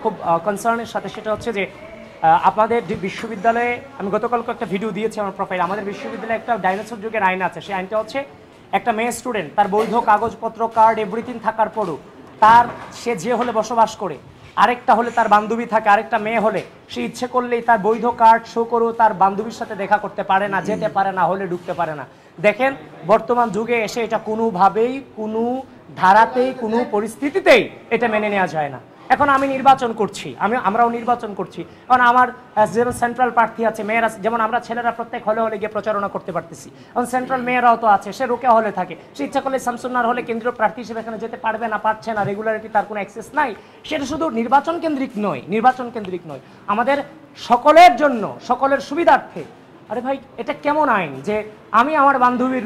খুব কনসার্নের সাথে, সেটা হচ্ছে যে আপনাদের যে বিশ্ববিদ্যালয়ে, আমি গতকালকে একটা ভিডিও দিয়েছি আমার প্রোফাইলে, আমাদের বিশ্ববিদ্যালয়ে একটা ডাইনোসর যুগের আইন আছে। সেই আইনটা হচ্ছে একটা মেয়ে স্টুডেন্ট তার বৈধ কাগজপত্র, কার্ড, এভরিথিং থাকার পরও সে যে হলে বসবাস করে, আরেকটা হলে তার বান্ধবী থাকে, আরেকটা মেয়ে হলে সে ইচ্ছে করলেই তার বৈধ কার্ড শো করেও তার বান্ধবীর সাথে দেখা করতে পারে না, যেতে পারে না, হলে ঢুকতে পারে না। দেখেন বর্তমান যুগে এসে এটা কোনোভাবেই, কোনো ধারাতেই, কোনো পরিস্থিতিতেই এটা মেনে নেওয়া যায় না। এখন আমি নির্বাচন করছি, আমরাও নির্বাচন করছি, কারণ আমার যেমন সেন্ট্রাল প্রার্থী আছে, মেয়েরা, যেমন আমরা ছেলেরা প্রত্যেক হলে হলে গিয়ে প্রচারণা করতে পারতেছি, এখন সেন্ট্রাল মেয়েরাও তো আছে, সে রোকেয়া হলে থাকে, সে ইচ্ছা করলে শামসুন্নাহার হলে কেন্দ্রীয় প্রার্থী হিসেবে এখানে যেতে পারবে না, পারছে না, রেগুলারিটি তার কোনো অ্যাক্সেস নাই। সেটা শুধু নির্বাচন কেন্দ্রিক নয়, আমাদের সকলের জন্য, সকলের সুবিধার্থে। আরে ভাই, এটা কেমন আইন যে আমি আমার বান্ধবীর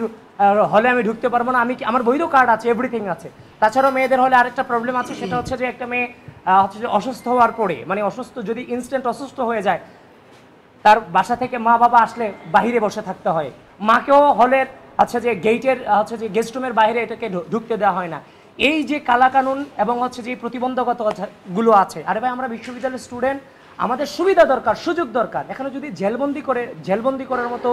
হলে আমি ঢুকতে পারবো না? আমি কি, আমার বৈধ কার্ড আছে, এভরিথিং আছে। তাছাড়াও মেয়েদের হলে আরেকটা প্রবলেম আছে, সেটা হচ্ছে যে একটা মেয়ে হচ্ছে যে অসুস্থ হওয়ার পরে, মানে অসুস্থ, যদি ইনস্ট্যান্ট অসুস্থ হয়ে যায়, তার বাসা থেকে মা বাবা আসলে বাহিরে বসে থাকতে হয়, মাকেও হলের হচ্ছে যে গেটের হচ্ছে যে গেস্ট রুমের বাইরে এটাকে ঢুকতে দেওয়া হয় না। এই যে কালাকানুন এবং হচ্ছে যে প্রতিবন্ধকতাগুলো আছে, আরে ভাই আমরা বিশ্ববিদ্যালয়ের স্টুডেন্ট, আমাদের সুবিধা দরকার, সুযোগ দরকার। এখানে যদি জেলবন্দি করার মতো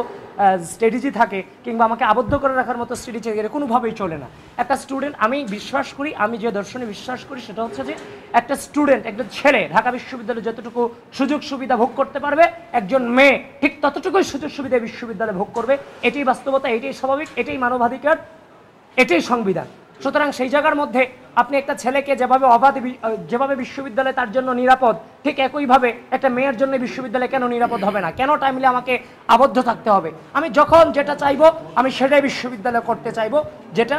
স্ট্র্যাটেজি থাকে, কিংবা আমাকে আবদ্ধ করে রাখার মতো স্ট্র্যাটেজি থাকে, কোনোভাবেই চলে না। একটা স্টুডেন্ট, আমি বিশ্বাস করি, আমি যে দর্শনে বিশ্বাস করি সেটা হচ্ছে যে একটা স্টুডেন্ট, একটা ছেলে ঢাকা বিশ্ববিদ্যালয়ে যতটুকু সুযোগ সুবিধা ভোগ করতে পারবে, একজন মেয়ে ঠিক ততটুকুই সুযোগ সুবিধা বিশ্ববিদ্যালয়ে ভোগ করবে। এটাই বাস্তবতা, এটাই স্বাভাবিক, এটাই মানবাধিকার, এটাই সংবিধান। সুতরাং সেই জায়গার মধ্যে আপনি একটা ছেলেকে যেভাবে বিশ্ববিদ্যালয় তার জন্য নিরাপদ, ঠিক একইভাবে একটা মেয়ের জন্য বিশ্ববিদ্যালয় কেন নিরাপদ হবে না? কেন টাইমলি আমাকে আবদ্ধ থাকতে হবে? আমি যখন যেটা চাইবো আমি সেটাই বিশ্ববিদ্যালয় করতে চাইবো, যেটা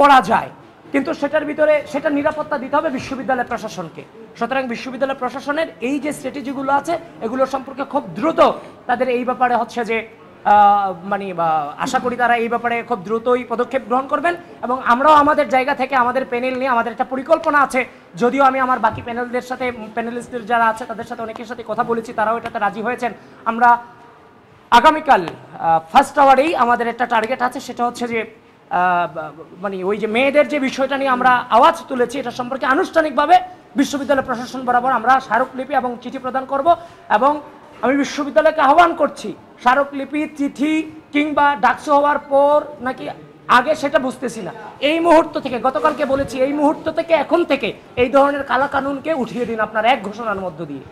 করা যায়, কিন্তু সেটার ভিতরে সেটা নিরাপত্তা দিতে হবে বিশ্ববিদ্যালয় প্রশাসনকে। সুতরাং বিশ্ববিদ্যালয় প্রশাসনের এই যে স্ট্র্যাটেজিগুলো আছে, এগুলো সম্পর্কে খুব দ্রুত তাদের এই ব্যাপারে হচ্ছে যে মানে আশা করি তারা এই ব্যাপারে খুব দ্রুতই পদক্ষেপ গ্রহণ করবেন। এবং আমরাও আমাদের জায়গা থেকে, আমাদের প্যানেল নিয়ে আমাদের একটা পরিকল্পনা আছে, যদিও আমি আমার বাকি প্যানেলিস্টদের যারা আছে তাদের সাথে অনেকের সাথে কথা বলেছি, তারাও এটাতে রাজি হয়েছেন। আমরা আগামীকাল ফার্স্ট আওয়ারেই আমাদের একটা টার্গেট আছে, সেটা হচ্ছে যে মানে ওই যে মেয়েদের যে বিষয়টা নিয়ে আমরা আওয়াজ তুলেছি, এটা সম্পর্কে আনুষ্ঠানিকভাবে বিশ্ববিদ্যালয় প্রশাসন বরাবর আমরা স্মারকলিপি এবং চিঠি প্রদান করব। এবং আমি বিশ্ববিদ্যালয়কে আহ্বান করছি, স্মারকলিপি, চিঠি কিংবা ডাকসু হওয়ার পর নাকি আগে সেটা বুঝতেছি না, এই মুহূর্ত থেকে, গতকালকে বলেছি, এই মুহূর্ত থেকে, এখন থেকে এই ধরনের কালাকানুনকে উঠিয়ে দিন আপনার এক ঘোষণার মধ্য দিয়ে।